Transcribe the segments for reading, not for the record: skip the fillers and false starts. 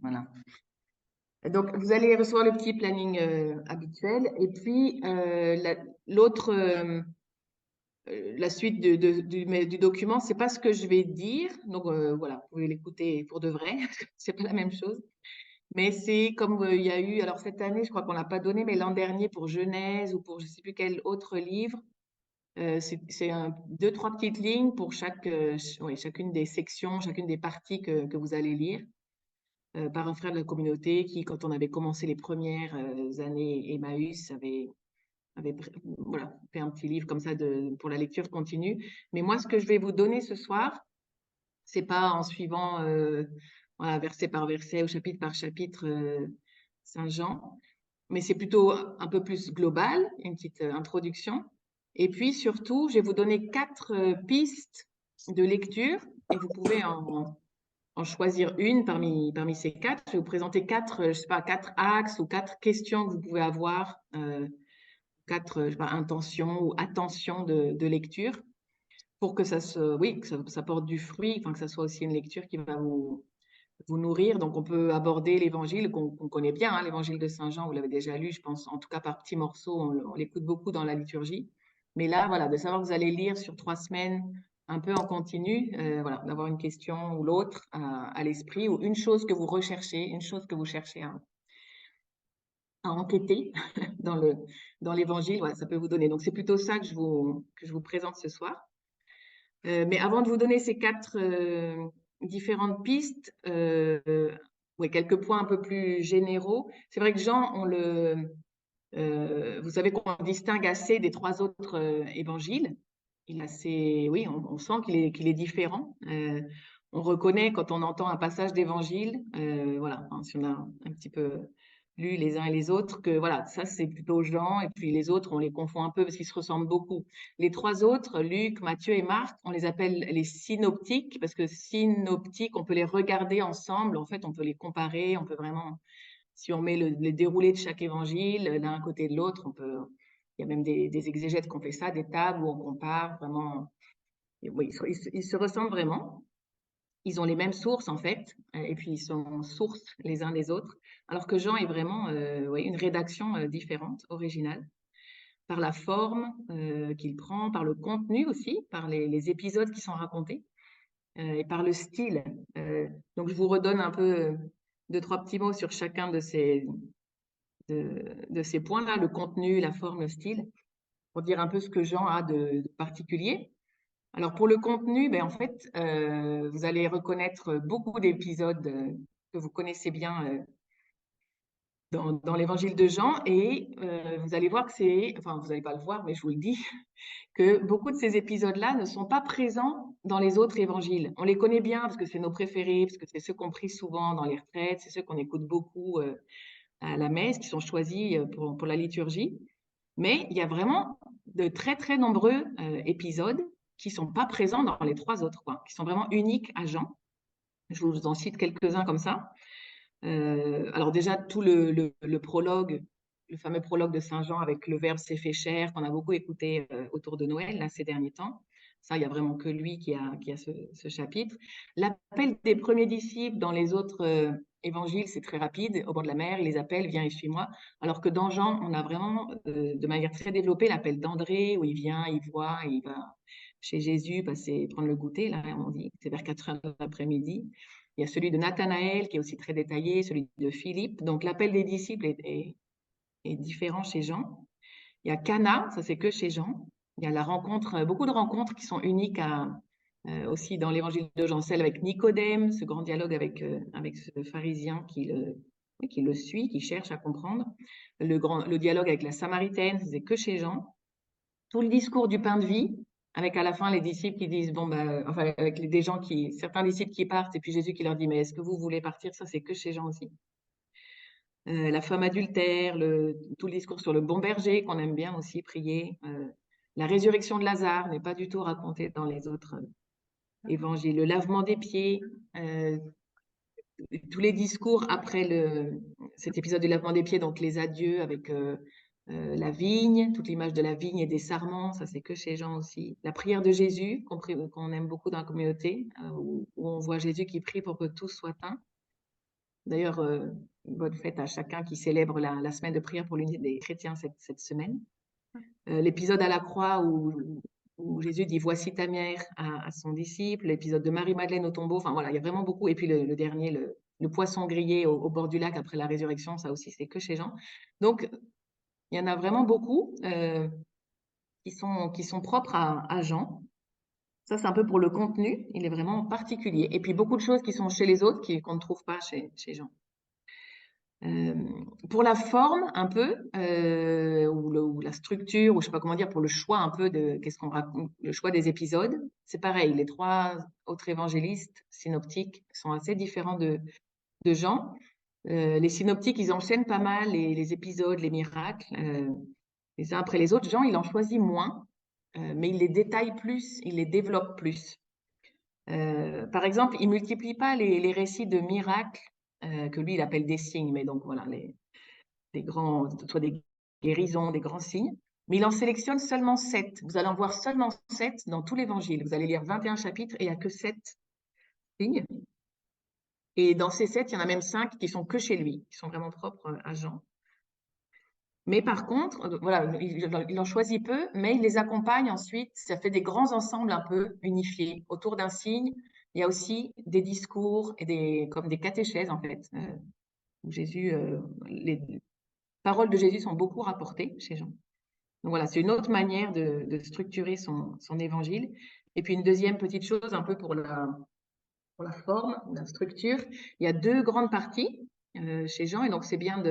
Voilà. Donc, vous allez recevoir le petit planning habituel. Et puis, l'autre, la suite du document, c'est pas ce que je vais dire. Donc, voilà, vous pouvez l'écouter pour de vrai. C'est pas la même chose. Mais c'est comme il y a eu, alors cette année, je crois qu'on l'a pas donné, mais l'an dernier pour Genèse ou pour je sais plus quel autre livre, c'est deux, trois petites lignes pour chacune des sections, chacune des parties que vous allez lire, par un frère de la communauté qui, quand on avait commencé les premières années Emmaüs, voilà, fait un petit livre comme ça pour la lecture continue. Mais moi, ce que je vais vous donner ce soir, c'est pas en suivant voilà, verset par verset ou chapitre par chapitre Saint Jean, mais c'est plutôt un peu plus global, une petite introduction. Et puis surtout, je vais vous donner 4 pistes de lecture et vous pouvez en choisir une parmi ces 4. Je vais vous présenter 4, je sais pas, 4 axes ou 4 questions que vous pouvez avoir, 4, je sais pas, intentions ou attentions de lecture pour que oui, que ça porte du fruit, enfin que ça soit aussi une lecture qui va vous nourrir. Donc, on peut aborder l'évangile qu'on connaît bien, hein, l'évangile de Saint Jean, vous l'avez déjà lu, je pense, en tout cas par petits morceaux, on l'écoute beaucoup dans la liturgie. Mais là, voilà, de savoir que vous allez lire sur 3 semaines un peu en continu, voilà, d'avoir une question ou l'autre à l'esprit ou une chose que vous recherchez, une chose que vous cherchez à enquêter dans l'évangile, voilà, ça peut vous donner. Donc, c'est plutôt ça que je vous présente ce soir. Mais avant de vous donner ces 4 différentes pistes, ouais, quelques points un peu plus généraux. C'est vrai que Jean, vous savez qu'on distingue assez des 3 autres évangiles. Oui, on sent qu'il est différent. On reconnaît quand on entend un passage d'évangile, voilà, hein, si on a un petit peu lu les uns et les autres, que voilà, ça c'est plutôt Jean, et puis les autres, on les confond un peu parce qu'ils se ressemblent beaucoup. Les 3 autres, Luc, Matthieu et Marc, on les appelle les synoptiques, parce que synoptiques, on peut les regarder ensemble, en fait, on peut les comparer, on peut vraiment, si on met le déroulé de chaque évangile l'un à côté de l'autre, il y a même des exégètes qui ont fait ça, des tables où on compare vraiment. Et oui, ils se ressemblent vraiment. Ils ont les mêmes sources en fait, et puis ils sont sources les uns des autres, alors que Jean est vraiment ouais, une rédaction différente, originale, par la forme qu'il prend, par le contenu aussi, par les épisodes qui sont racontés, et par le style. Donc je vous redonne un peu deux, trois petits mots sur chacun de ces points-là, le contenu, la forme, le style, pour dire un peu ce que Jean a de particulier. Alors pour le contenu, ben en fait, vous allez reconnaître beaucoup d'épisodes que vous connaissez bien dans l'évangile de Jean et vous allez voir que enfin vous n'allez pas le voir, mais je vous le dis, que beaucoup de ces épisodes-là ne sont pas présents dans les autres évangiles. On les connaît bien parce que c'est nos préférés, parce que c'est ceux qu'on prie souvent dans les retraites, c'est ceux qu'on écoute beaucoup à la messe, qui sont choisis pour la liturgie. Mais il y a vraiment de très, très nombreux épisodes qui sont pas présents dans les 3 autres, quoi, qui sont vraiment uniques à Jean. Je vous en cite quelques-uns comme ça. Alors déjà, tout le prologue, le fameux prologue de Saint Jean avec le Verbe s'est fait chair, qu'on a beaucoup écouté autour de Noël, là, ces derniers temps. Ça, il y a vraiment que lui qui a ce chapitre. L'appel des premiers disciples dans les autres évangiles, c'est très rapide. Au bord de la mer, il les appelle, viens et suis-moi. Alors que dans Jean, on a vraiment, de manière très développée, l'appel d'André, où il vient, il voit, il va chez Jésus, prendre le goûter, là, on dit, c'est vers 4 heures de l'après-midi. Il y a celui de Nathanaël qui est aussi très détaillé, celui de Philippe. Donc l'appel des disciples est différent chez Jean. Il y a Cana, ça c'est que chez Jean. Il y a la rencontre, beaucoup de rencontres qui sont uniques aussi dans l'évangile de Jean, celle avec Nicodème, ce grand dialogue avec ce pharisien oui, qui le suit, qui cherche à comprendre. Le dialogue avec la Samaritaine, c'est que chez Jean. Tout le discours du pain de vie, avec à la fin les disciples qui disent, bon, bah, enfin, avec certains disciples qui partent, et puis Jésus qui leur dit, mais est-ce que vous voulez partir? Ça, c'est que chez Jean aussi. La femme adultère, tout le discours sur le bon berger, qu'on aime bien aussi prier. La résurrection de Lazare n'est pas du tout racontée dans les autres évangiles. Le lavement des pieds, tous les discours après cet épisode du lavement des pieds, donc les adieux avec la vigne, toute l'image de la vigne et des sarments, ça c'est que chez Jean aussi. La prière de Jésus, qu'on aime beaucoup dans la communauté, où on voit Jésus qui prie pour que tous soient un. D'ailleurs, bonne fête à chacun qui célèbre la semaine de prière pour l'unité des chrétiens cette semaine. L'épisode à la croix où Jésus dit «Voici ta mère» à son disciple, l'épisode de Marie-Madeleine au tombeau, enfin voilà, il y a vraiment beaucoup. Et puis le dernier, le poisson grillé au bord du lac après la résurrection, ça aussi, c'est que chez Jean. Donc, il y en a vraiment beaucoup qui sont propres à Jean. Ça, c'est un peu pour le contenu, il est vraiment particulier. Et puis beaucoup de choses qui sont chez les autres qu'on ne trouve pas chez Jean. Pour la forme un peu, ou la structure, ou je sais pas comment dire, pour le choix un peu de qu'est-ce qu'on raconte, le choix des épisodes, c'est pareil. Les 3 autres évangélistes synoptiques sont assez différents de Jean. Les synoptiques, ils enchaînent pas mal les épisodes, les miracles, les uns après les autres. Jean, il en choisit moins, mais il les détaille plus, il les développe plus. Par exemple, il multiplie pas les récits de miracles, que lui, il appelle des signes, mais donc voilà, des grands, soit des guérisons, des grands signes, mais il en sélectionne seulement 7. Vous allez en voir seulement 7 dans tout l'évangile. Vous allez lire 21 chapitres et il n'y a que 7 signes. Et dans ces 7, il y en a même 5 qui sont que chez lui, qui sont vraiment propres à Jean. Mais par contre, voilà, il en choisit peu, mais il les accompagne ensuite. Ça fait des grands ensembles un peu unifiés. Autour d'un signe, il y a aussi des discours et comme des catéchèses, en fait, où les paroles de Jésus sont beaucoup rapportées chez Jean. Donc voilà, c'est une autre manière de structurer son évangile. Et puis une deuxième petite chose, un peu pour la forme, la structure, il y a 2 grandes parties chez Jean. Et donc c'est bien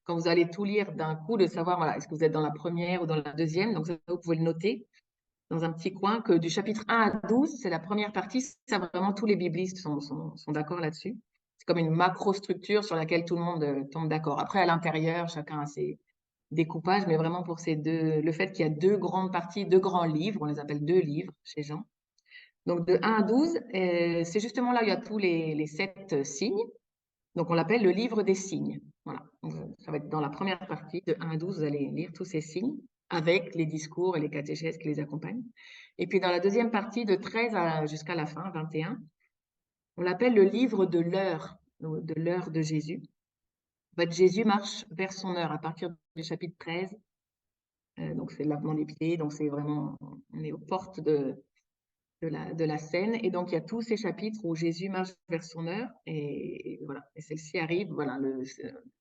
quand vous allez tout lire d'un coup, de savoir, voilà, est-ce que vous êtes dans la première ou dans la deuxième. Donc ça, vous pouvez le noter dans un petit coin, que du chapitre 1 à 12, c'est la première partie. Ça, vraiment, tous les biblistes sont d'accord là-dessus. C'est comme une macro-structure sur laquelle tout le monde tombe d'accord. Après, à l'intérieur, chacun a ses découpages, mais vraiment pour le fait qu'il y a 2 grandes parties, 2 grands livres, on les appelle 2 livres chez Jean. Donc de 1 à 12, c'est justement là où il y a tous les 7 signes. Donc on l'appelle le livre des signes. Voilà. Donc, ça va être dans la première partie, de 1 à 12, vous allez lire tous ces signes avec les discours et les catéchèses qui les accompagnent. Et puis dans la deuxième partie, de 13 jusqu'à la fin, 21, on l'appelle le livre de l'heure de Jésus. En fait, Jésus marche vers son heure à partir du chapitre 13. Donc c'est le lavement des pieds, donc c'est vraiment, on est aux portes de la scène. Et donc il y a tous ces chapitres où Jésus marche vers son heure, et voilà. Et celle-ci arrive, voilà,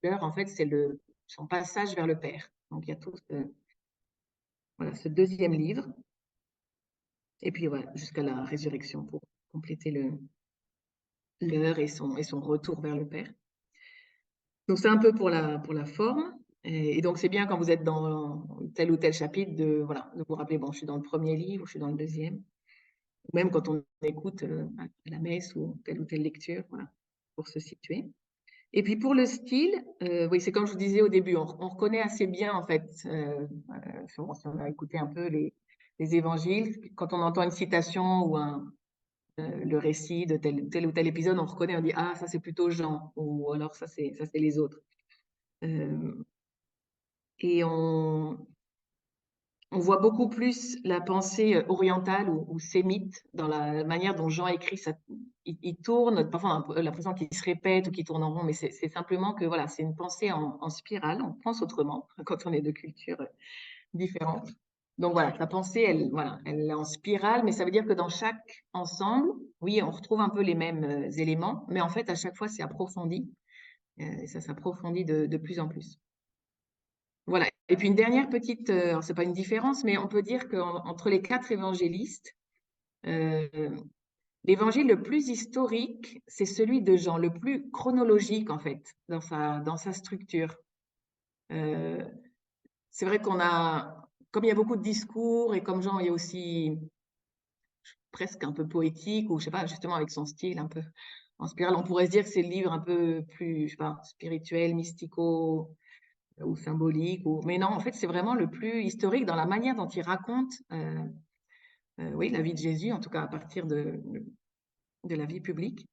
l'heure, en fait, c'est son passage vers le Père. Donc il y a tout voilà, ce deuxième livre. Et puis voilà, jusqu'à la résurrection pour compléter l'heure et son retour vers le Père. Donc c'est un peu pour la forme. Et donc c'est bien quand vous êtes dans tel ou tel chapitre voilà, de vous rappeler, bon, je suis dans le premier livre, je suis dans le deuxième. Ou même quand on écoute à la messe ou telle lecture, voilà, pour se situer. Et puis pour le style, oui, c'est comme je vous disais au début, on reconnaît assez bien, en fait, si on a écouté un peu les évangiles, quand on entend une citation ou le récit de tel ou tel épisode, on reconnaît, on dit, ah, ça c'est plutôt Jean, ou alors ça c'est les autres. Et on voit beaucoup plus la pensée orientale ou sémite dans la manière dont Jean écrit. Il tourne, parfois on a l'impression qu'il se répète ou qu'il tourne en rond, mais c'est simplement que voilà, c'est une pensée en spirale. On pense autrement quand on est de cultures différentes. Donc voilà, la pensée, elle est en spirale, mais ça veut dire que dans chaque ensemble, oui, on retrouve un peu les mêmes éléments, mais en fait, à chaque fois, c'est approfondi. Et ça s'approfondit de plus en plus. Voilà. Et puis une dernière petite, alors c'est pas une différence, mais on peut dire qu'entre les 4 évangélistes, euh, l'évangile le plus historique, c'est celui de Jean, le plus chronologique en fait, dans sa structure. Euh, c'est vrai comme il y a beaucoup de discours et comme Jean est aussi presque un peu poétique, ou je sais pas, justement avec son style un peu en spirale, on pourrait se dire que c'est le livre un peu plus, je sais pas, spirituel, mystico, ou symbolique. Mais non, en fait, c'est vraiment le plus historique dans la manière dont il raconte oui, la vie de Jésus, en tout cas à partir de la vie publique.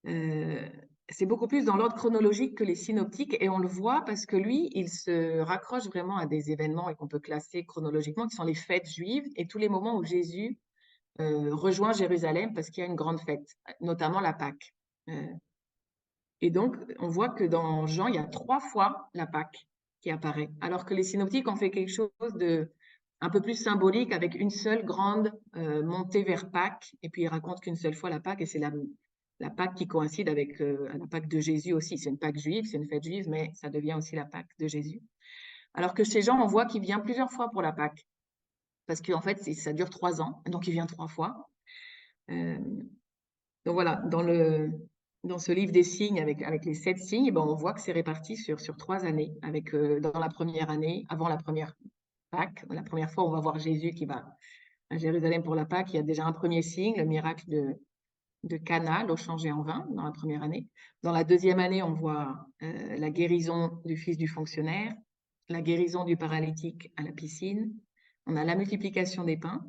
C'est beaucoup plus dans l'ordre chronologique que les synoptiques, et on le voit parce que lui, il se raccroche vraiment à des événements et qu'on peut classer chronologiquement, qui sont les fêtes juives et tous les moments où Jésus rejoint Jérusalem parce qu'il y a une grande fête, notamment la Pâque. Et donc, on voit que dans Jean, il y a 3 fois la Pâque qui apparaît, alors que les synoptiques ont fait quelque chose de un peu plus symbolique avec une seule grande montée vers Pâques, et puis ils racontent qu'une seule fois la Pâque, et c'est la Pâque qui coïncide avec la Pâque de Jésus aussi. C'est une Pâque juive, c'est une fête juive, mais ça devient aussi la Pâque de Jésus. Alors que chez Jean, on voit qu'il vient plusieurs fois pour la Pâque, parce qu'en fait, ça dure 3 ans, donc il vient 3 fois. Euh, donc voilà, dans ce livre des signes, avec les 7 signes, eh ben, on voit que c'est réparti sur 3 années. Avec, dans la première année, avant la première Pâque, la première fois, on va voir Jésus qui va à Jérusalem pour la Pâque. Il y a déjà un premier signe, le miracle de Cana, l'eau changée en vin, dans la première année. Dans la deuxième année, on voit la guérison du fils du fonctionnaire, la guérison du paralytique à la piscine. On a la multiplication des pains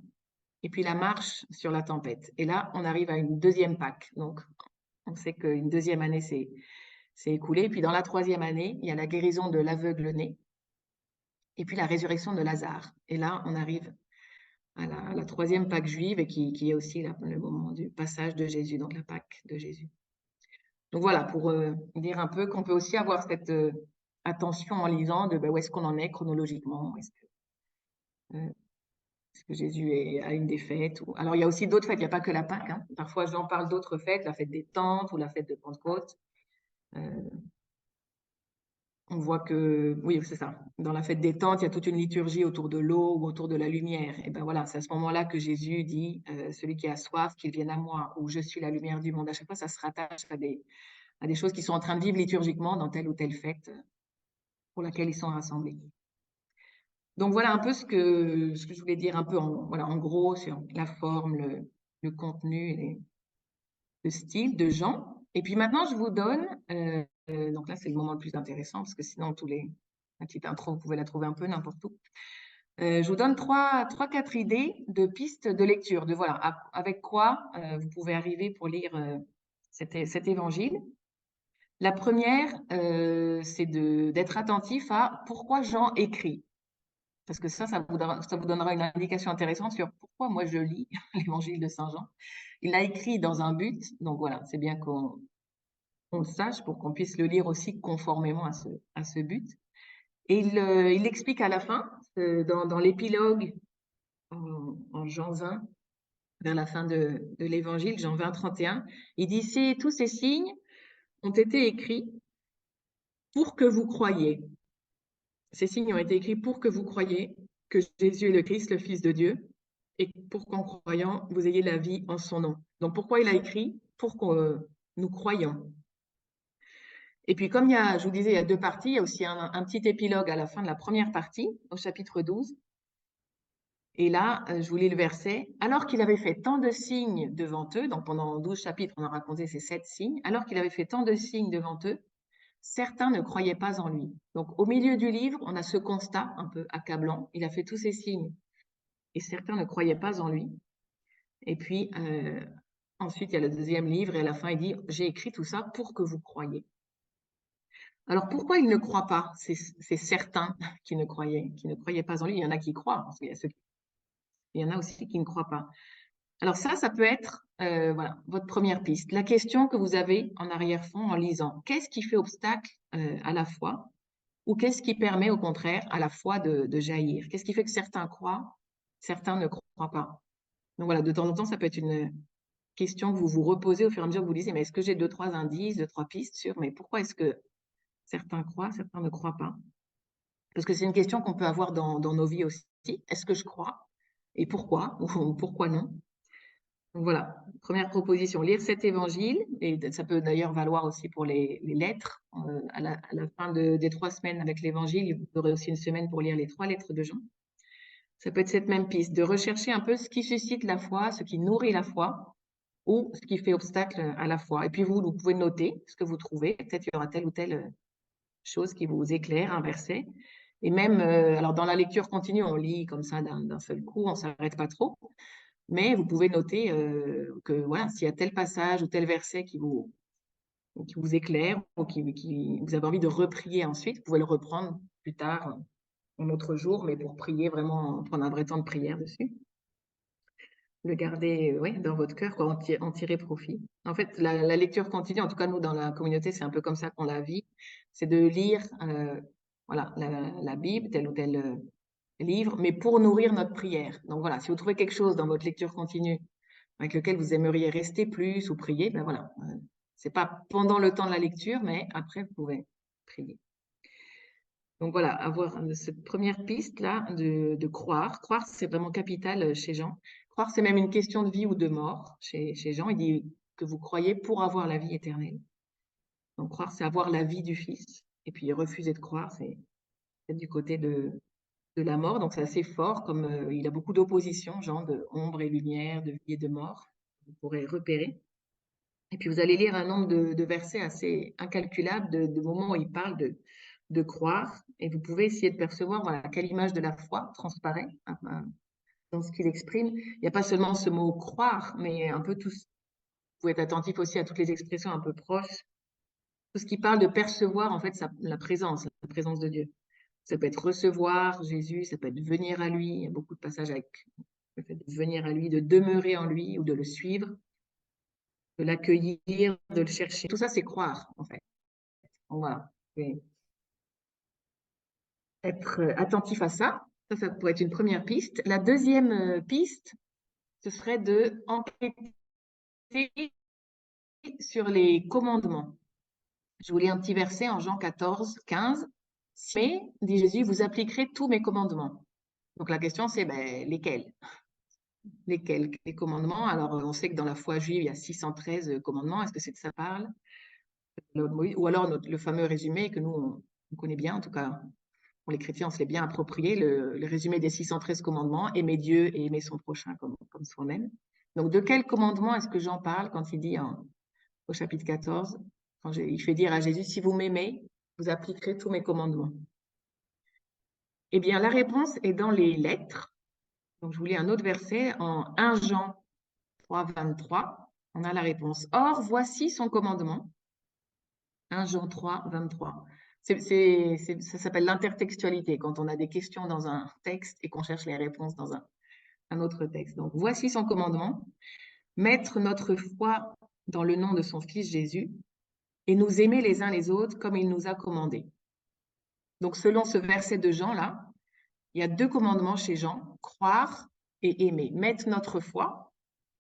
et puis la marche sur la tempête. Et là, on arrive à une deuxième Pâque. Donc, on sait qu'une deuxième année s'est écoulée. Et puis, dans la troisième année, il y a la guérison de l'aveugle-né et puis la résurrection de Lazare. Et là, on arrive à la troisième Pâque juive et qui est aussi le moment du passage de Jésus, donc la Pâque de Jésus. Donc voilà, pour dire un peu qu'on peut aussi avoir cette attention en lisant de où est-ce qu'on en est chronologiquement. Est-ce que Jésus est à une des fêtes Alors, il y a aussi d'autres fêtes, il n'y a pas que la Pâque. Hein. Parfois, j'en parle d'autres fêtes, la fête des Tentes ou la fête de Pentecôte. Euh, on voit que, oui, c'est ça. Dans la fête des Tentes, il y a toute une liturgie autour de l'eau ou autour de la lumière. Et ben voilà, c'est à ce moment-là que Jésus dit celui qui a soif, qu'il vienne à moi, ou je suis la lumière du monde. À chaque fois, ça se rattache à des choses qui sont en train de vivre liturgiquement dans telle ou telle fête pour laquelle ils sont rassemblés. Donc voilà un peu ce que je voulais dire un peu voilà, en gros sur la forme, le contenu et le style de Jean. Et puis maintenant, je vous donne, donc là c'est le moment le plus intéressant parce que sinon la petite intro, vous pouvez la trouver un peu n'importe où. Je vous donne quatre idées de pistes de lecture, de voilà, avec quoi vous pouvez arriver pour lire cet évangile. La première, c'est d'être attentif à pourquoi Jean écrit. Parce que ça vous donnera une indication intéressante sur pourquoi moi je lis l'évangile de Saint Jean. Il l'a écrit dans un but, donc voilà, c'est bien qu'on le sache pour qu'on puisse le lire aussi conformément à ce but. Et il explique à la fin, dans l'épilogue en Jean 20, vers la fin de l'évangile, Jean 20, 31, il dit, tous ces signes ont été écrits pour que vous croyiez. Ces signes ont été écrits pour que vous croyiez que Jésus est le Christ, le Fils de Dieu, et pour qu'en croyant, vous ayez la vie en son nom. Donc pourquoi il a écrit? Pour que nous croyions. Et puis comme je vous disais, il y a 2 parties, il y a aussi un petit épilogue à la fin de la première partie, au chapitre 12. Et là, je vous lis le verset. Alors qu'il avait fait tant de signes devant eux, donc pendant 12 chapitres, on a raconté ces 7 signes, alors qu'il avait fait tant de signes devant eux, certains ne croyaient pas en lui. Donc au milieu du livre, on a ce constat un peu accablant. Il a fait tous ces signes et certains ne croyaient pas en lui. Et puis ensuite, il y a le deuxième livre et à la fin, il dit, j'ai écrit tout ça pour que vous croyiez. Alors pourquoi il ne croit pas? C'est certains qui ne croyaient pas en lui. Il y en a qui croient, parce qu'il y a il y en a aussi qui ne croient pas. Alors ça peut être voilà, votre première piste. La question que vous avez en arrière-fond en lisant. Qu'est-ce qui fait obstacle à la foi? Ou qu'est-ce qui permet au contraire à la foi de jaillir? Qu'est-ce qui fait que certains croient, certains ne croient pas? Donc voilà, de temps en temps, ça peut être une question que vous vous reposez au fur et à mesure que vous lisez, mais est-ce que j'ai 2, 3 indices, 2, 3 pistes sur, mais pourquoi est-ce que certains croient, certains ne croient pas? Parce que c'est une question qu'on peut avoir dans nos vies aussi. Est-ce que je crois? Et pourquoi? Ou pourquoi non? Donc voilà, première proposition, lire cet évangile, et ça peut d'ailleurs valoir aussi pour les lettres. À la fin des 3 semaines avec l'évangile, vous aurez aussi une semaine pour lire les 3 lettres de Jean. Ça peut être cette même piste, de rechercher un peu ce qui suscite la foi, ce qui nourrit la foi, ou ce qui fait obstacle à la foi. Et puis vous pouvez noter ce que vous trouvez. Peut-être il y aura telle ou telle chose qui vous éclaire, un verset. Et même, alors dans la lecture continue, on lit comme ça d'un seul coup, on ne s'arrête pas trop. Mais vous pouvez noter que voilà, s'il y a tel passage ou tel verset qui vous éclaire ou vous avez envie de reprier ensuite, vous pouvez le reprendre plus tard, un autre jour, mais pour prier vraiment, prendre un vrai temps de prière dessus. le garder ouais, dans votre cœur, quoi, en tirer profit. En fait, la lecture continue, en tout cas nous dans la communauté, c'est un peu comme ça qu'on la vit, c'est de lire voilà, la Bible, tel ou tel livre, mais pour nourrir notre prière. Donc voilà, si vous trouvez quelque chose dans votre lecture continue avec lequel vous aimeriez rester plus ou prier, ben voilà, c'est pas pendant le temps de la lecture, mais après vous pouvez prier. Donc voilà, avoir cette première piste-là de croire. Croire, c'est vraiment capital chez Jean. Croire, c'est même une question de vie ou de mort chez Jean. Il dit que vous croyez pour avoir la vie éternelle. Donc croire, c'est avoir la vie du Fils. Et puis refuser de croire, c'est être du côté de la mort. Donc c'est assez fort, comme il a beaucoup d'opposition, Jean, de ombre et lumière, de vie et de mort. Vous pourrez repérer. Et puis vous allez lire un nombre de versets assez incalculables, de moments où il parle de croire, et vous pouvez essayer de percevoir voilà, quelle image de la foi transparaît dans ce qu'il exprime. Il n'y a pas seulement ce mot croire, mais un peu tout. Vous pouvez être attentif aussi à toutes les expressions un peu proches, tout ce qui parle de percevoir en fait la présence de Dieu. Ça peut être recevoir Jésus, ça peut être venir à lui. Il y a beaucoup de passages avec le fait de venir à lui, de demeurer en lui ou de le suivre, de l'accueillir, de le chercher. Tout ça, c'est croire en fait. Donc, voilà. Et être attentif à ça. Ça pourrait être une première piste. La deuxième piste, ce serait de enquêter sur les commandements. Je vous lis un petit verset en Jean 14, 15. Mais, dit Jésus, vous appliquerez tous mes commandements. Donc la question, c'est ben, lesquels? Lesquels? Les commandements. Alors, on sait que dans la foi juive, il y a 613 commandements. Est-ce que c'est de ça parle? Ou alors le fameux résumé que nous, on connaît bien, en tout cas, pour les chrétiens, on se l'est bien approprié, le résumé des 613 commandements, aimer Dieu et aimer son prochain comme soi-même. Donc, de quel commandement est-ce que Jean parle quand il dit au chapitre 14, quand il fait dire à Jésus, si vous m'aimez, vous appliquerez tous mes commandements? Eh bien, la réponse est dans les lettres. Donc, je vous lis un autre verset en 1 Jean 3, 23. On a la réponse. Or, voici son commandement. 1 Jean 3, 23. Ça s'appelle l'intertextualité, quand on a des questions dans un texte et qu'on cherche les réponses dans un autre texte. Donc, voici son commandement, mettre notre foi dans le nom de son Fils Jésus et nous aimer les uns les autres comme il nous a commandé. Donc, selon ce verset de Jean, là, il y a deux commandements chez Jean, croire et aimer. Mettre notre foi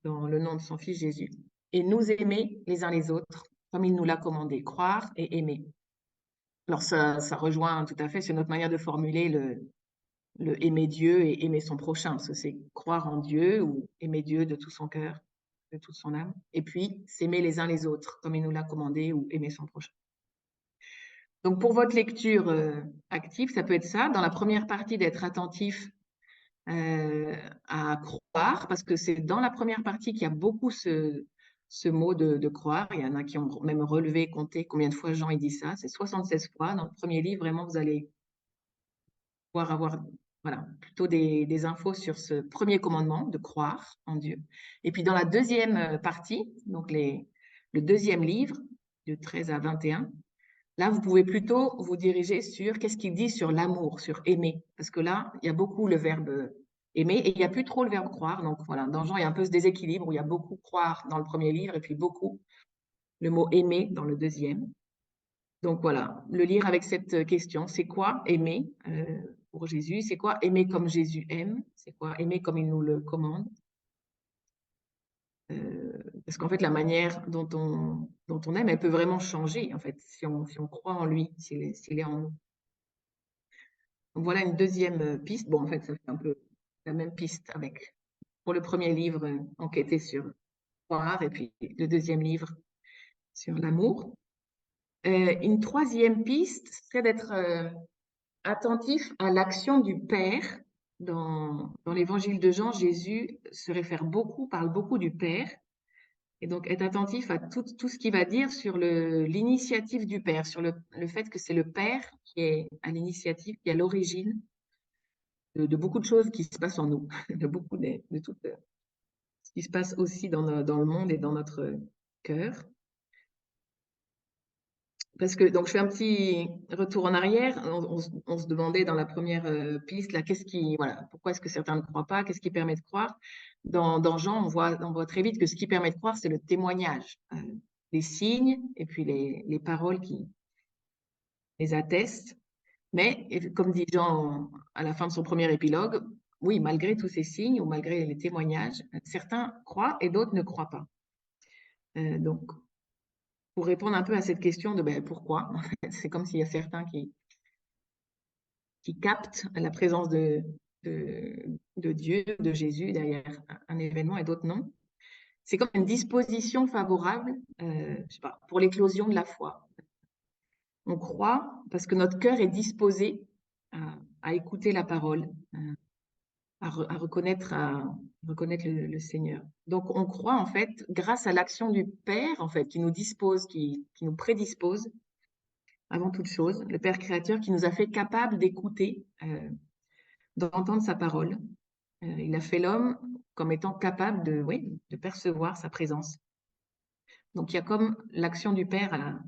dans le nom de son Fils Jésus et nous aimer les uns les autres comme il nous l'a commandé, croire et aimer. Alors ça rejoint tout à fait, c'est notre manière de formuler le aimer Dieu et aimer son prochain, parce que c'est croire en Dieu ou aimer Dieu de tout son cœur, de toute son âme, et puis s'aimer les uns les autres, comme il nous l'a commandé, ou aimer son prochain. Donc pour votre lecture active, ça peut être ça, dans la première partie d'être attentif à croire, parce que c'est dans la première partie qu'il y a beaucoup ce mot de croire. Il y en a qui ont même relevé, compté combien de fois Jean il dit ça. C'est 76 fois. Dans le premier livre, vraiment, vous allez pouvoir avoir voilà, plutôt des infos sur ce premier commandement de croire en Dieu. Et puis dans la deuxième partie, donc le deuxième livre, de 13 à 21, là, vous pouvez plutôt vous diriger sur qu'est-ce qu'il dit sur l'amour, sur aimer. Parce que là, il y a beaucoup le verbe aimer et il n'y a plus trop le verbe croire. Donc voilà, dans Jean, il y a un peu ce déséquilibre où il y a beaucoup croire dans le premier livre et puis beaucoup le mot aimer dans le deuxième. Donc voilà, le lire avec cette question, c'est quoi aimer pour Jésus? C'est quoi aimer comme Jésus aime? C'est quoi aimer comme il nous le commande? Parce qu'en fait, la manière dont on aime, elle peut vraiment changer, en fait, si on croit en lui, s'il est en nous. Donc voilà une deuxième piste. Bon, en fait, ça fait un peu la même piste avec, pour le premier livre, enquêter sur croire, et puis le deuxième livre sur l'amour. Une troisième piste serait d'être attentif à l'action du Père. Dans l'évangile de Jean, Jésus se réfère beaucoup, parle beaucoup du Père. Et donc, être attentif à tout ce qu'il va dire sur l'initiative du Père, sur le fait que c'est le Père qui est à l'initiative, qui est à l'origine de beaucoup de choses qui se passent en nous, de tout ce qui se passe aussi dans le monde et dans notre cœur. Parce que, donc, je fais un petit retour en arrière. On se demandait dans la première piste, là, voilà, pourquoi est-ce que certains ne croient pas? Qu'est-ce qui permet de croire? Dans Jean, on voit très vite que ce qui permet de croire, c'est le témoignage, les signes et puis les paroles qui les attestent. Mais, comme dit Jean à la fin de son premier épilogue, oui, malgré tous ces signes ou malgré les témoignages, certains croient et d'autres ne croient pas. Donc, pour répondre un peu à cette question de ben, pourquoi, en fait, c'est comme s'il y a certains qui captent la présence de Dieu, de Jésus derrière un événement et d'autres non. C'est comme une disposition favorable, je sais pas, pour l'éclosion de la foi. On croit parce que notre cœur est disposé à écouter la parole, à reconnaître, le Seigneur. Donc on croit en fait grâce à l'action du Père en fait qui nous dispose, qui nous prédispose avant toute chose, le Père créateur qui nous a fait capables d'écouter, d'entendre sa parole. Il a fait l'homme comme étant capable de, oui, de percevoir sa présence. Donc il y a comme l'action du Père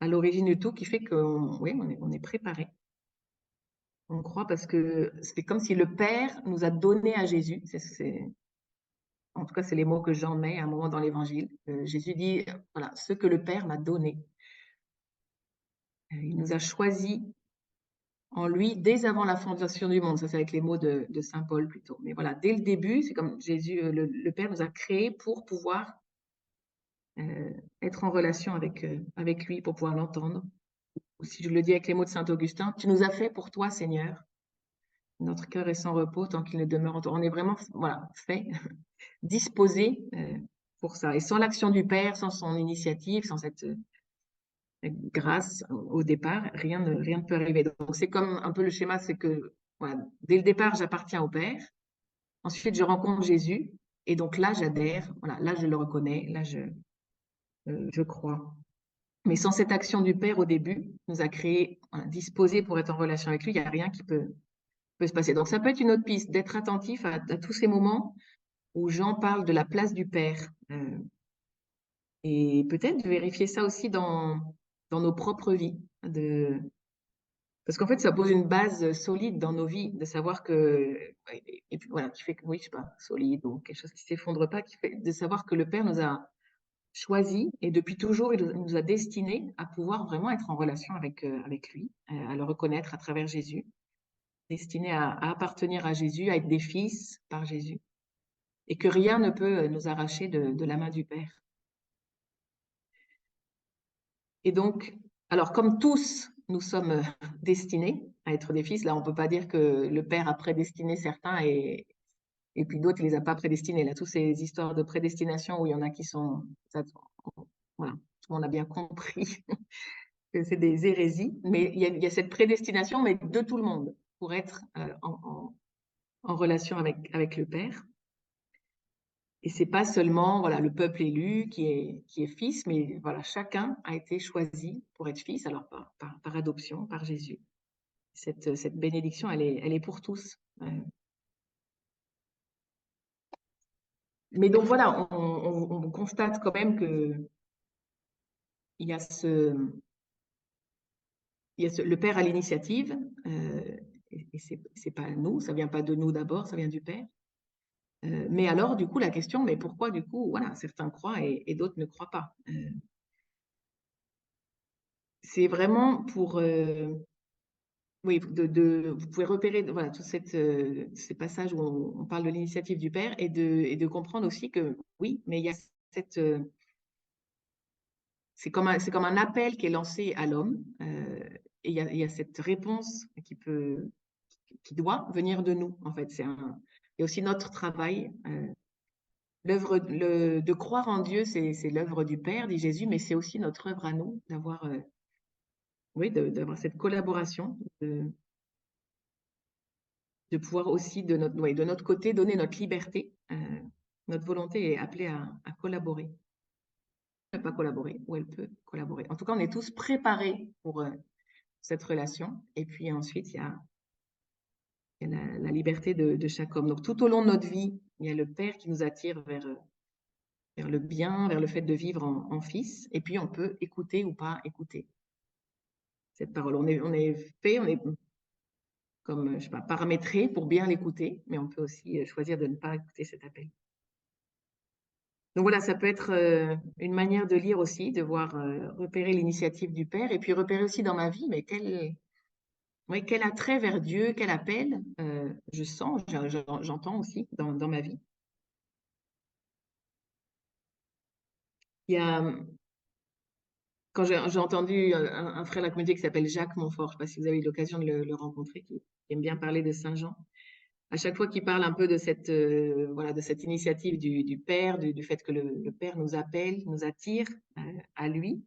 à l'origine de tout qui fait qu'on oui, on est préparé. On croit parce que c'est comme si le Père nous a donné à Jésus. En tout cas, c'est les mots que j'en mets à un moment dans l'Évangile. Jésus dit, voilà, ce que le Père m'a donné. Il nous a choisis en lui dès avant la fondation du monde. Ça, c'est avec les mots de saint Paul plutôt. Mais voilà, dès le début, c'est comme Jésus, le Père nous a créés pour pouvoir être en relation avec lui, pour pouvoir l'entendre. Ou si je le dis avec les mots de saint Augustin, tu nous as fait pour toi, Seigneur. Notre cœur est sans repos tant qu'il ne demeure en toi. On est vraiment voilà, fait, disposé pour ça. Et sans l'action du Père, sans son initiative, sans cette grâce au départ, rien ne peut arriver. Donc c'est comme un peu le schéma, c'est que voilà, dès le départ, j'appartiens au Père. Ensuite, je rencontre Jésus. Et donc là, j'adhère. Voilà, là, je le reconnais. Là, je crois. Mais sans cette action du Père au début, nous a créé, voilà, disposé pour être en relation avec lui, il n'y a rien qui peut se passer. Donc ça peut être une autre piste, d'être attentif à tous ces moments où Jean parle de la place du Père. Et peut-être de vérifier ça aussi dans nos propres vies. Parce qu'en fait, ça pose une base solide dans nos vies, de savoir que, et puis voilà, qui fait que, oui, je sais pas, solide ou quelque chose qui s'effondre pas, qui fait de savoir que le Père nous a choisis et depuis toujours, il nous a destinés à pouvoir vraiment être en relation avec lui, à le reconnaître à travers Jésus, destinés à appartenir à Jésus, à être des fils par Jésus, et que rien ne peut nous arracher de la main du Père. Et donc, alors comme tous, nous sommes destinés à être des fils, là on ne peut pas dire que le Père a prédestiné certains et puis d'autres, il les a pas prédestinés. Là, toutes ces histoires de prédestination où il y en a qui sont... voilà, tout le monde a bien compris que c'est des hérésies, mais il y a cette prédestination, mais de tout le monde, pour être en relation avec le Père. Et c'est pas seulement voilà, le peuple élu qui est fils, mais voilà, chacun a été choisi pour être fils, alors par adoption, par Jésus. Cette bénédiction, elle est pour tous. Mais donc voilà, on constate quand même que il y a le Père à l'initiative, et c'est pas nous, ça vient pas de nous d'abord, ça vient du Père. Mais alors, du coup, la question, mais pourquoi, du coup, voilà, certains croient et d'autres ne croient pas. C'est vraiment pour, oui, vous pouvez repérer, voilà, tous ces passages où on parle de l'initiative du Père et de comprendre aussi que, oui, mais il y a cette, c'est comme un appel qui est lancé à l'homme, et il y a cette réponse qui doit venir de nous, en fait. Il y a aussi notre travail. De croire en Dieu, c'est l'œuvre du Père, dit Jésus, mais c'est aussi notre œuvre à nous, d'avoir oui, d'avoir cette collaboration, de pouvoir aussi ouais, de notre côté donner notre liberté. Notre volonté est appelée à collaborer. Elle ne peut pas collaborer, ou elle peut collaborer. En tout cas, on est tous préparés pour cette relation. Et puis ensuite, il y a la liberté de chaque homme. Donc tout au long de notre vie, il y a le Père qui nous attire vers le bien, vers le fait de vivre en fils. Et puis on peut écouter ou pas écouter. cette parole. On est comme, je sais pas, paramétré pour bien l'écouter, mais on peut aussi choisir de ne pas écouter cet appel. Donc voilà, ça peut être une manière de lire aussi, de voir repérer l'initiative du Père et puis repérer aussi dans ma vie, mais ouais, quel attrait vers Dieu, quel appel je sens, j'entends aussi dans ma vie. Il y a, quand j'ai entendu un frère de la communauté qui s'appelle Jacques Montfort, je ne sais pas si vous avez eu l'occasion de le rencontrer, qui aime bien parler de Saint Jean. À chaque fois qu'il parle un peu de cette, voilà, de cette initiative du Père, du fait que le Père nous appelle, nous attire à lui,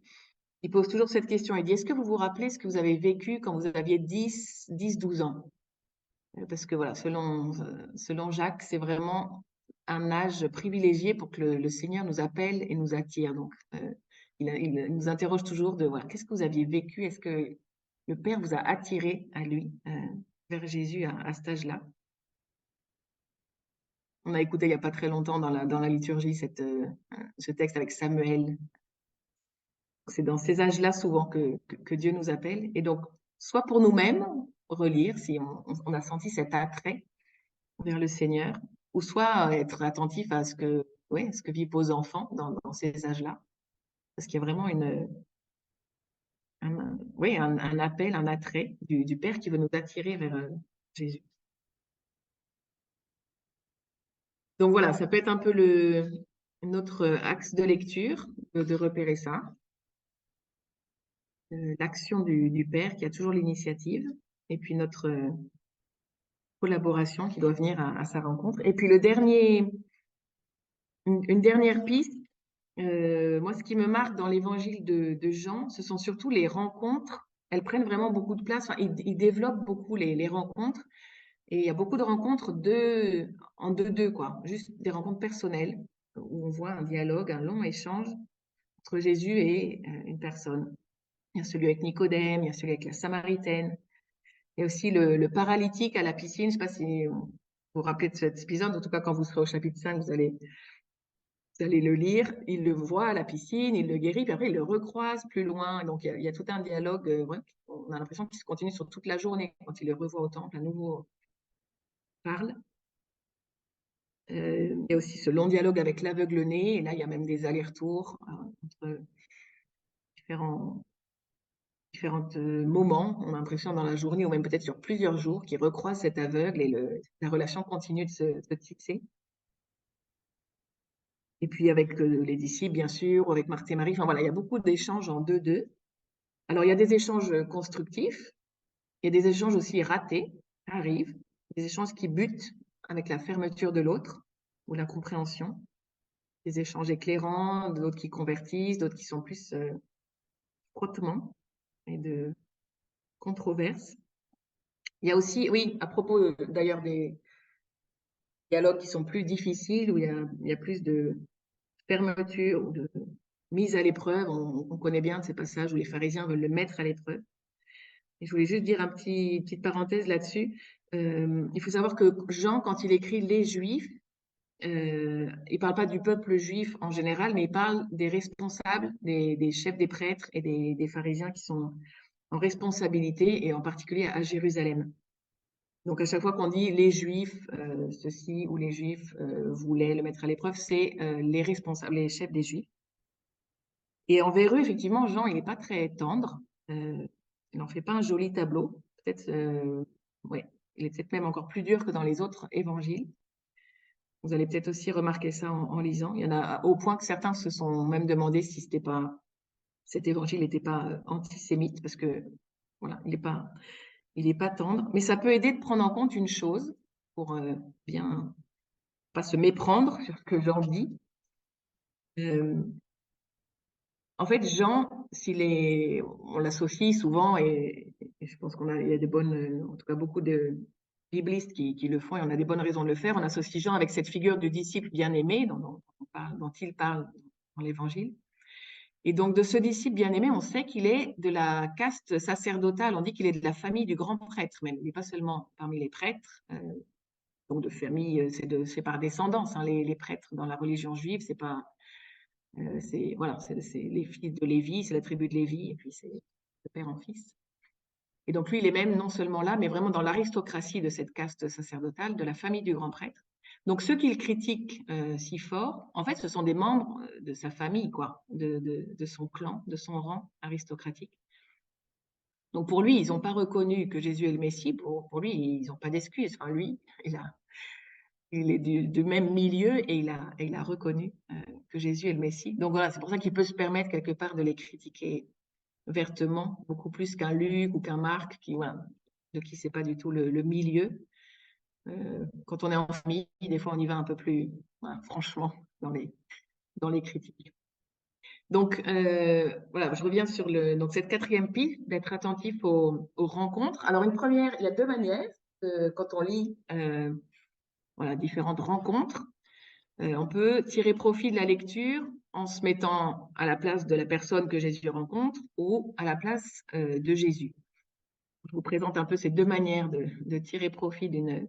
il pose toujours cette question. Il dit, est-ce que vous vous rappelez ce que vous avez vécu quand vous aviez 12 ans? Parce que voilà, selon Jacques, c'est vraiment un âge privilégié pour que le Seigneur nous appelle et nous attire. Donc, il nous interroge toujours de, voilà, qu'est-ce que vous aviez vécu? Est-ce que le Père vous a attiré à lui, vers Jésus à cet âge-là? On a écouté il n'y a pas très longtemps dans la liturgie ce texte avec Samuel. C'est dans ces âges-là souvent que Dieu nous appelle. Et donc, soit pour nous-mêmes, relire si on a senti cet attrait vers le Seigneur, ou soit être attentif à ouais, ce que vivent vos enfants dans ces âges-là. Parce qu'il y a vraiment ouais, un appel, un attrait du Père qui veut nous attirer vers Jésus. Donc voilà, ça peut être un peu notre axe de lecture, de repérer ça. L'action du Père qui a toujours l'initiative, et puis notre collaboration qui doit venir à sa rencontre. Et puis une dernière piste, moi ce qui me marque dans l'évangile de Jean, ce sont surtout les rencontres. Elles prennent vraiment beaucoup de place. Enfin, il développe beaucoup les rencontres. Et il y a beaucoup de rencontres en deux, quoi. Juste des rencontres personnelles où on voit un dialogue, un long échange entre Jésus et une personne. Il y a celui avec Nicodème, il y a celui avec la Samaritaine. Il y a aussi le paralytique à la piscine. Je ne sais pas si vous vous rappelez de cet épisode. En tout cas, quand vous serez au chapitre 5, vous allez le lire. Il le voit à la piscine, il le guérit, puis après, il le recroise plus loin. Donc, il y a tout un dialogue. Ouais, on a l'impression qu'il se continue sur toute la journée. Quand il le revoit au temple, à nouveau parle. Il y a aussi ce long dialogue avec l'aveugle-né. Et là, il y a même des allers-retours entre différents moments, on a l'impression dans la journée ou même peut-être sur plusieurs jours, qui recroisent cet aveugle et la relation continue de se tisser. Et puis avec les disciples, bien sûr, ou avec Marthe et Marie. Enfin voilà, il y a beaucoup d'échanges en deux-deux. Alors il y a des échanges constructifs, il y a des échanges aussi ratés, arrivent, des échanges qui butent avec la fermeture de l'autre ou la compréhension, des échanges éclairants, d'autres qui convertissent, d'autres qui sont plus frottement et de controverses. Il y a aussi, oui, à propos d'ailleurs des dialogues qui sont plus difficiles, où il y a plus de fermeture ou de mise à l'épreuve. On connaît bien ces passages où les pharisiens veulent le mettre à l'épreuve. Et je voulais juste dire petite parenthèse là-dessus. Il faut savoir que Jean, quand il écrit les Juifs, il parle pas du peuple juif en général, mais il parle des responsables, des chefs des prêtres et des pharisiens qui sont en responsabilité, et en particulier à Jérusalem. Donc, à chaque fois qu'on dit les Juifs, ceci ou les Juifs voulaient le mettre à l'épreuve, c'est les responsables, les chefs des Juifs. Et envers eux, effectivement, Jean, il n'est pas très tendre. Il n'en fait pas un joli tableau. Peut-être, ouais, il est peut-être même encore plus dur que dans les autres évangiles. Vous allez peut-être aussi remarquer ça en lisant. Il y en a au point que certains se sont même demandé si cet évangile n'était pas antisémite, parce que voilà, il est pas tendre. Mais ça peut aider de prendre en compte une chose pour bien pas se méprendre sur ce que Jean dit. Euh, En fait, Jean, on l'associe souvent, et je pense il y a en tout cas beaucoup de biblistes qui le font, et on a des bonnes raisons de le faire. On associe Jean avec cette figure du disciple bien-aimé dont il parle dans l'Évangile. Et donc, de ce disciple bien-aimé, on sait qu'il est de la caste sacerdotale. On dit qu'il est de la famille du grand prêtre, même. Il n'est pas seulement parmi les prêtres, donc de famille, c'est par descendance. Hein, les prêtres dans la religion juive, c'est pas voilà, c'est les fils de Lévi, c'est la tribu de Lévi, et puis c'est de père en fils. Et donc lui, il est même non seulement là, mais vraiment dans l'aristocratie de cette caste sacerdotale, de la famille du grand prêtre. Donc ceux qui le critiquent si fort, en fait, ce sont des membres de sa famille, quoi, de son clan, de son rang aristocratique. Donc pour lui, ils n'ont pas reconnu que Jésus est le Messie. Pour lui, ils n'ont pas d'excuse. Enfin, lui, il est du même milieu et il a reconnu que Jésus est le Messie. Donc voilà, c'est pour ça qu'il peut se permettre quelque part de les critiquer vertement, beaucoup plus qu'un Luc ou qu'un Marc, voilà, de qui c'est pas du tout le milieu. Quand on est en famille, des fois on y va un peu plus, voilà, franchement, dans les critiques. Donc voilà, je reviens sur donc cette quatrième piste, d'être attentif aux rencontres. Alors une première, il y a deux manières quand on lit voilà, différentes rencontres. On peut tirer profit de la lecture en se mettant à la place de la personne que Jésus rencontre ou à la place de Jésus. Je vous présente un peu ces deux manières de tirer profit de,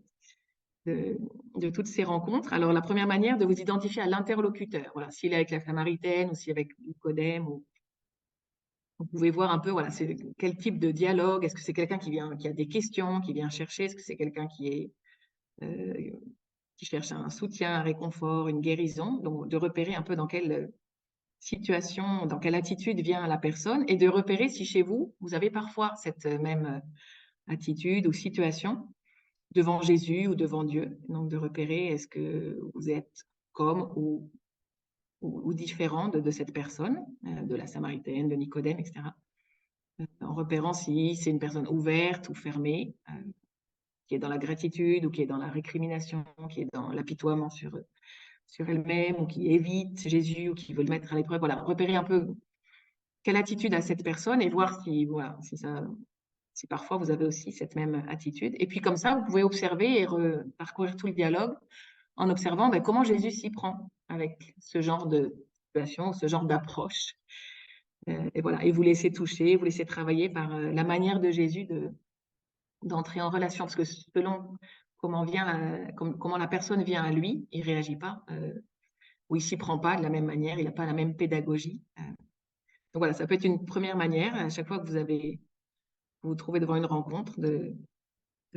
de toutes ces rencontres. Alors, la première manière, de vous identifier à l'interlocuteur. Voilà, s'il est avec la Samaritaine ou s'il est avec Nicodème, vous pouvez voir un peu, voilà, c'est quel type de dialogue. Est-ce que c'est quelqu'un qui a des questions, qui vient chercher? Est-ce que c'est quelqu'un euh, qui cherche un soutien, un réconfort, une guérison? Donc, de repérer un peu dans quelle situation, dans quelle attitude vient la personne et de repérer si chez vous, vous avez parfois cette même attitude ou situation devant Jésus ou devant Dieu. Donc, de repérer est-ce que vous êtes comme ou différent de cette personne, de la Samaritaine, de Nicodème, etc. En repérant si c'est une personne ouverte ou fermée, qui est dans la gratitude ou qui est dans la récrimination, qui est dans l'apitoiement sur elle-même ou qui évite Jésus ou qui veut le mettre à l'épreuve. Voilà, repérer un peu quelle attitude a cette personne et voir si, voilà, si parfois vous avez aussi cette même attitude. Et puis comme ça, vous pouvez observer et parcourir tout le dialogue en observant ben, comment Jésus s'y prend avec ce genre de situation, ce genre d'approche. Et voilà, et vous laissez toucher, vous laissez travailler par la manière de Jésus d'entrer en relation, parce que selon comment la personne vient à lui, il réagit pas, ou il s'y prend pas de la même manière, il n'a pas la même pédagogie. Donc voilà, ça peut être une première manière, à chaque fois que vous vous trouvez devant une rencontre, de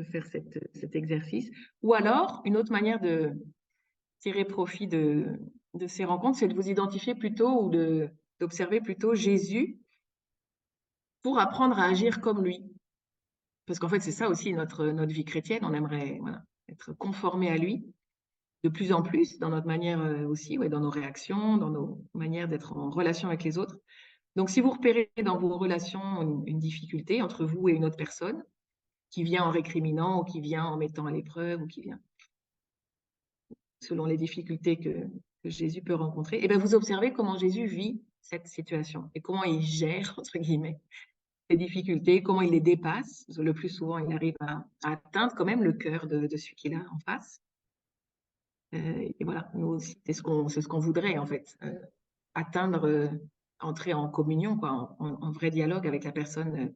faire cet exercice. Ou alors, une autre manière de tirer profit de ces rencontres, c'est de vous identifier plutôt ou d'observer plutôt Jésus pour apprendre à agir comme lui. Parce qu'en fait, c'est ça aussi notre vie chrétienne. On aimerait voilà, être conformé à lui de plus en plus dans notre manière aussi, ouais, dans nos réactions, dans nos manières d'être en relation avec les autres. Donc, si vous repérez dans vos relations une difficulté entre vous et une autre personne qui vient en récriminant ou qui vient en mettant à l'épreuve ou qui vient selon les difficultés que Jésus peut rencontrer, et bien vous observez comment Jésus vit cette situation et comment il gère, entre guillemets, ces difficultés, comment il les dépasse. Parce que le plus souvent, il arrive à atteindre quand même le cœur de celui qu'il a en face. Et voilà, nous aussi, c'est ce qu'on voudrait en fait, atteindre, entrer en communion, quoi, en vrai dialogue avec la personne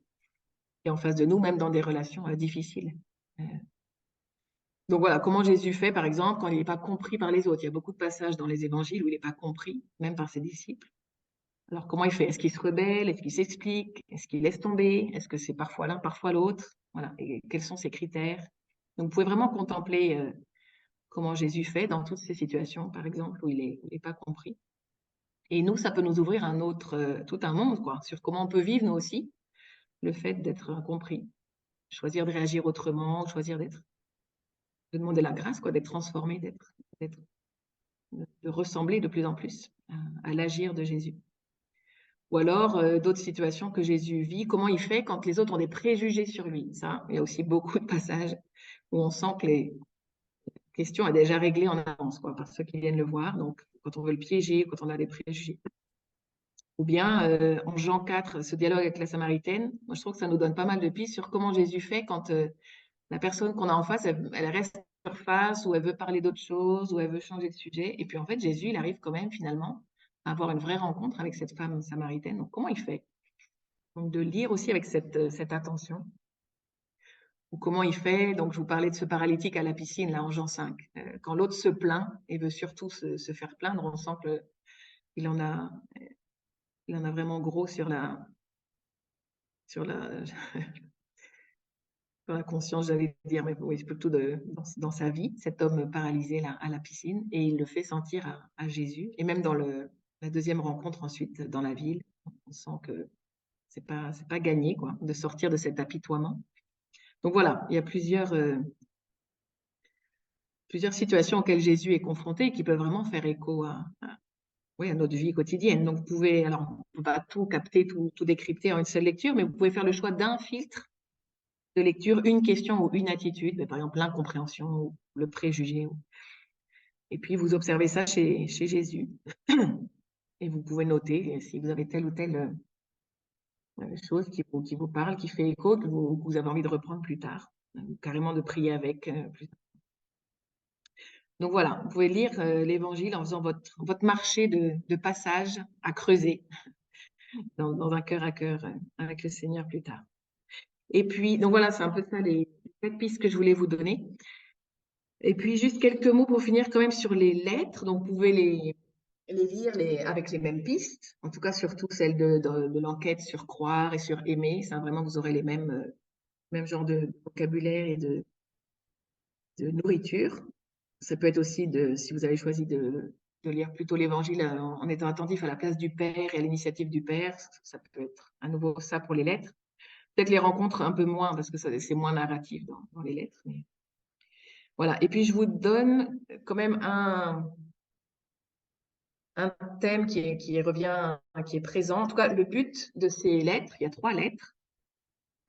qui est en face de nous, même dans des relations difficiles. Euh, donc voilà, comment Jésus fait, par exemple, quand il n'est pas compris par les autres. Il y a beaucoup de passages dans les évangiles où il n'est pas compris, même par ses disciples. Alors comment il fait? Est-ce qu'il se rebelle? Est-ce qu'il s'explique? Est-ce qu'il laisse tomber? Est-ce que c'est parfois l'un, parfois l'autre? Voilà. Et quels sont ses critères? Donc vous pouvez vraiment contempler comment Jésus fait dans toutes ces situations, par exemple, où il est pas compris. Et nous, ça peut nous ouvrir tout un monde, quoi, sur comment on peut vivre nous aussi le fait d'être compris, choisir de réagir autrement, choisir de demander la grâce, quoi, d'être transformé, de ressembler de plus en plus à l'agir de Jésus. Ou alors d'autres situations que Jésus vit, comment il fait quand les autres ont des préjugés sur lui. Ça, il y a aussi beaucoup de passages où on sent que les questions est déjà réglée en avance, quoi, par ceux qui viennent le voir. Donc, quand on veut le piéger, quand on a des préjugés. Ou bien en Jean 4, ce dialogue avec la Samaritaine, moi je trouve que ça nous donne pas mal de pistes sur comment Jésus fait quand la personne qu'on a en face, elle reste sur face, ou elle veut parler d'autre chose, ou elle veut changer de sujet. Et puis en fait, Jésus, il arrive quand même finalement à avoir une vraie rencontre avec cette femme samaritaine. Donc comment il fait? Donc de lire aussi avec cette attention. Ou comment il fait? Donc je vous parlais de ce paralytique à la piscine, là en Jean 5. Quand l'autre se plaint et veut surtout se faire plaindre, on sent qu'il en a, il en a vraiment gros sur la dans la conscience, j'allais dire, mais oui, plutôt dans sa vie, cet homme paralysé là, à la piscine, et il le fait sentir à Jésus. Et même dans la deuxième rencontre ensuite dans la ville, on sent que c'est pas gagné, quoi, de sortir de cet apitoiement. Donc voilà, il y a plusieurs situations auxquelles Jésus est confronté et qui peuvent vraiment faire écho oui, à notre vie quotidienne. Donc, vous pouvez, alors, on ne peut pas tout capter, tout décrypter en une seule lecture, mais vous pouvez faire le choix d'un filtre de lecture, une question ou une attitude, par exemple l'incompréhension ou le préjugé. Et puis, vous observez ça chez Jésus. Et vous pouvez noter si vous avez telle ou telle chose qui vous parle, qui fait écho, que vous avez envie de reprendre plus tard, ou carrément de prier avec plus tard. Donc voilà, vous pouvez lire l'Évangile en faisant votre marché de passage à creuser dans un cœur à cœur avec le Seigneur plus tard. Et puis, donc voilà, c'est un peu ça les 4 pistes que je voulais vous donner. Et puis, juste quelques mots pour finir quand même sur les lettres. Donc, vous pouvez les lire avec les mêmes pistes, en tout cas surtout celle de l'enquête sur croire et sur aimer. Ça, vraiment, vous aurez les mêmes genres de vocabulaire et de nourriture. Ça peut être aussi, si vous avez choisi de lire plutôt l'Évangile en étant attentif à la place du Père et à l'initiative du Père, ça peut être à nouveau ça pour les lettres. Peut-être les rencontres un peu moins, parce que c'est moins narratif dans les lettres. Mais... Voilà. Et puis, je vous donne quand même un thème qui revient, qui est présent. En tout cas, le but de ces lettres, il y a 3 lettres,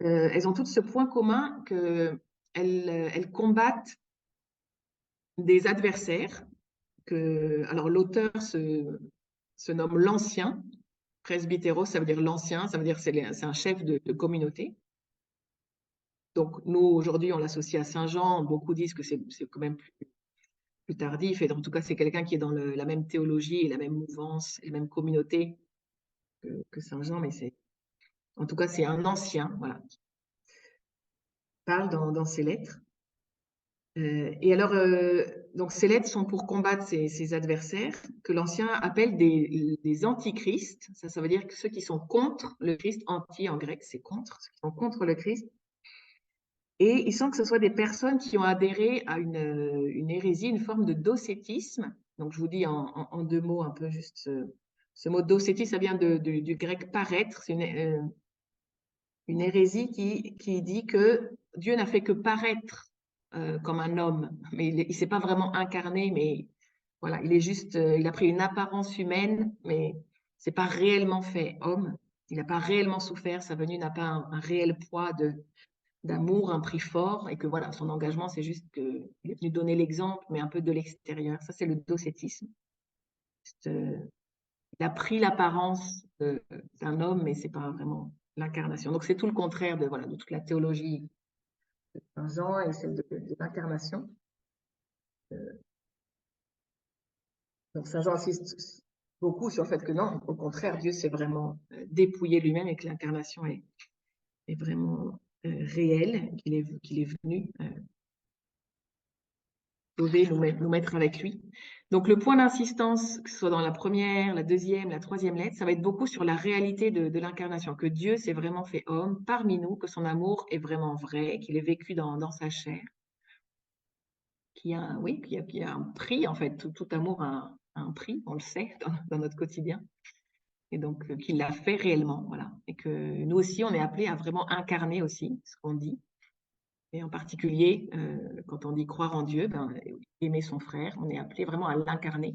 elles ont toutes ce point commun qu'elles combattent des adversaires. Alors, l'auteur se nomme l'Ancien. Presbytéros, ça veut dire l'ancien, ça veut dire que c'est un chef de communauté. Donc, nous, aujourd'hui, on l'associe à Saint Jean. Beaucoup disent que c'est quand même plus tardif. Et en tout cas, c'est quelqu'un qui est dans la même théologie et la même mouvance et la même communauté que Saint Jean. Mais en tout cas, c'est un ancien, voilà, qui parle dans ses lettres. Et alors, donc ces lettres sont pour combattre ces adversaires que l'ancien appelle des antichrists. Ça veut dire que ceux qui sont contre le Christ, anti en grec, c'est contre, ceux qui sont contre le Christ. Et il semble que ce soit des personnes qui ont adhéré à une hérésie, une forme de docétisme. Donc, je vous dis en 2 mots un peu juste ce mot docétisme, ça vient du grec paraître. C'est une hérésie qui dit que Dieu n'a fait que paraître comme un homme, mais il ne s'est pas vraiment incarné, mais voilà, il est juste, il a pris une apparence humaine, mais c'est pas réellement fait homme. Il n'a pas réellement souffert, sa venue n'a pas un réel poids d'amour, un prix fort, et que voilà, son engagement, c'est juste qu'il est venu donner l'exemple, mais un peu de l'extérieur. Ça, c'est le docétisme. Il a pris l'apparence d'un homme, mais c'est pas vraiment l'incarnation. Donc, c'est tout le contraire de toute la théologie de Saint Jean et celle de l'incarnation. Donc, Saint Jean insiste beaucoup sur le fait que non, au contraire, Dieu s'est vraiment dépouillé lui-même et que l'incarnation est vraiment réelle, qu'il est venu sauver, nous mettre avec lui. Donc, le point d'insistance, que ce soit dans la première, la deuxième, la troisième lettre, ça va être beaucoup sur la réalité de l'incarnation, que Dieu s'est vraiment fait homme parmi nous, que son amour est vraiment vrai, qu'il est vécu dans sa chair, qu'il y a un prix, en fait, tout amour a un prix, on le sait dans notre quotidien, et donc qu'il l'a fait réellement, voilà, et que nous aussi, on est appelés à vraiment incarner aussi ce qu'on dit. Et en particulier, quand on dit croire en Dieu, aimer son frère, on est appelé vraiment à l'incarner,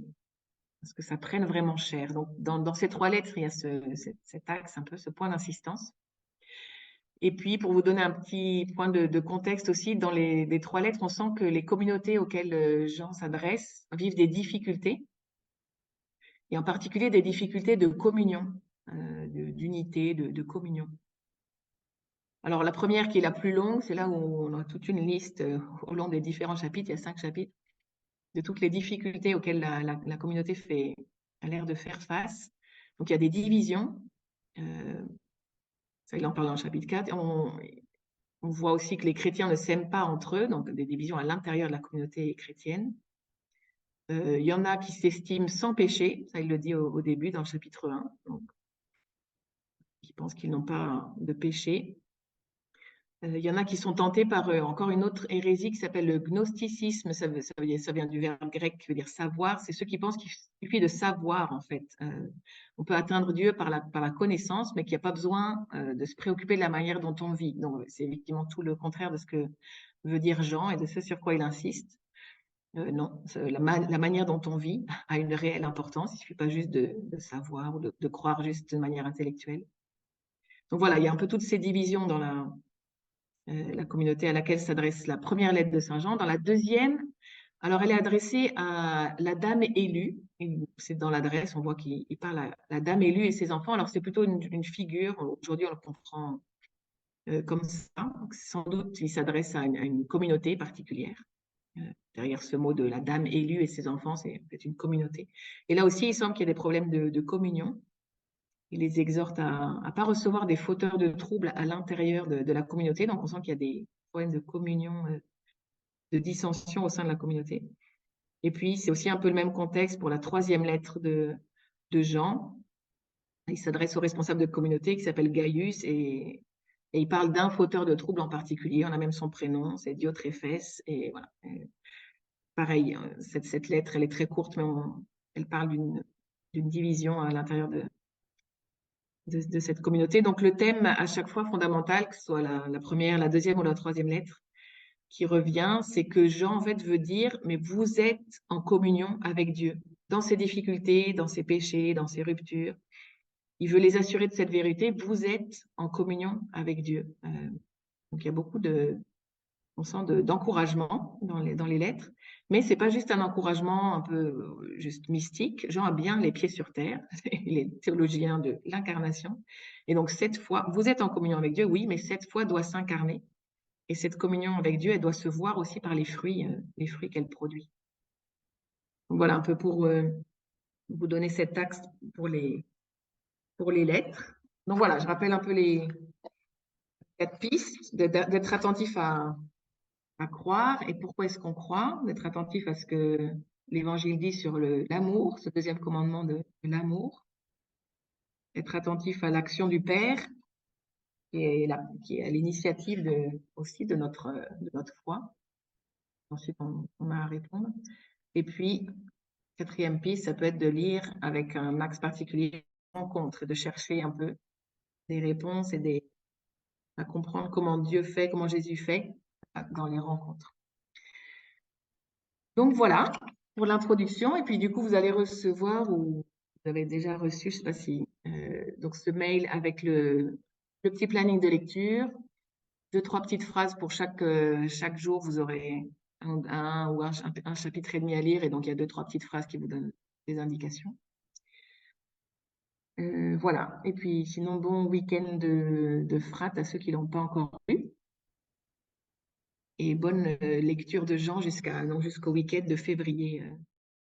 parce que ça prenne vraiment chair. Donc, dans ces 3 lettres, il y a cet axe, un peu ce point d'insistance. Et puis, pour vous donner un petit point de contexte aussi, dans les 3 lettres, on sent que les communautés auxquelles Jean s'adresse vivent des difficultés, et en particulier des difficultés de communion, d'unité, de communion. Alors, la première qui est la plus longue, c'est là où on a toute une liste au long des différents chapitres, il y a 5 chapitres, de toutes les difficultés auxquelles la communauté a l'air de faire face. Donc, il y a des divisions. Ça, il en parle dans le chapitre 4. On voit aussi que les chrétiens ne s'aiment pas entre eux, donc des divisions à l'intérieur de la communauté chrétienne. Il y en a qui s'estiment sans péché, ça il le dit au début dans le chapitre 1, donc, qui pensent qu'ils n'ont pas de péché. Il y en a qui sont tentés par encore une autre hérésie qui s'appelle le gnosticisme. Ça vient du verbe grec qui veut dire savoir. C'est ceux qui pensent qu'il suffit de savoir, en fait. On peut atteindre Dieu par la connaissance, mais qu'il n'y a pas besoin de se préoccuper de la manière dont on vit. Donc, c'est effectivement tout le contraire de ce que veut dire Jean et de ce sur quoi il insiste. Non, la manière dont on vit a une réelle importance. Il ne suffit pas juste de savoir ou de croire juste de manière intellectuelle. Donc voilà, il y a un peu toutes ces divisions dans la communauté à laquelle s'adresse la première lettre de Saint Jean. Dans la deuxième, alors elle est adressée à la dame élue. C'est dans l'adresse, on voit qu'il parle à la dame élue et ses enfants. Alors c'est plutôt une figure, aujourd'hui on le comprend comme ça. Donc, sans doute il s'adresse à une communauté particulière. Derrière ce mot de la dame élue et ses enfants, c'est peut-être une communauté. Et là aussi, il semble qu'il y ait des problèmes de communion. Il les exhorte à ne pas recevoir des fauteurs de troubles à l'intérieur de la communauté. Donc, on sent qu'il y a des problèmes de communion, de dissension au sein de la communauté. Et puis, c'est aussi un peu le même contexte pour la troisième lettre de Jean. Il s'adresse au responsable de communauté qui s'appelle Gaius et il parle d'un fauteur de troubles en particulier. On a même son prénom, c'est Diotréphès. Et voilà. Pareil, cette lettre, elle est très courte, mais elle parle d'une division à l'intérieur de cette communauté. Donc, le thème à chaque fois fondamental, que ce soit la première, la deuxième ou la troisième lettre, qui revient, c'est que Jean, en fait, veut dire, mais vous êtes en communion avec Dieu, dans ses difficultés, dans ses péchés, dans ses ruptures. Il veut les assurer de cette vérité, vous êtes en communion avec Dieu. Donc, il y a beaucoup on sent d'encouragement dans les lettres, mais c'est pas juste un encouragement un peu juste mystique. Jean a bien les pieds sur terre, il est théologien de l'incarnation, et donc cette foi, vous êtes en communion avec Dieu, oui, mais cette foi doit s'incarner, et cette communion avec Dieu, elle doit se voir aussi par les fruits qu'elle produit. Donc voilà un peu pour vous donner cet axe pour les lettres. Donc voilà, je rappelle un peu les 4 pistes, d'être attentif à croire et pourquoi est-ce qu'on croit, d'être attentif à ce que l'Évangile dit sur l'amour, ce deuxième commandement de l'amour, être attentif à l'action du Père qui est à l'initiative aussi de notre foi. Ensuite, on a à répondre. Et puis, quatrième piste, ça peut être de lire avec un axe particulier rencontre, de chercher un peu des réponses et à comprendre comment Dieu fait, comment Jésus fait dans les rencontres. Donc voilà pour l'introduction. Et puis du coup, vous allez recevoir ou vous avez déjà reçu, je ne sais pas si, donc ce mail avec le petit planning de lecture, 2-3 petites phrases pour chaque jour. Vous aurez un chapitre et demi à lire et donc il y a 2-3 petites phrases qui vous donnent des indications. Voilà. Et puis sinon, bon week-end de frat à ceux qui l'ont pas encore lu. Et bonne lecture de Jean jusqu'au week-end de février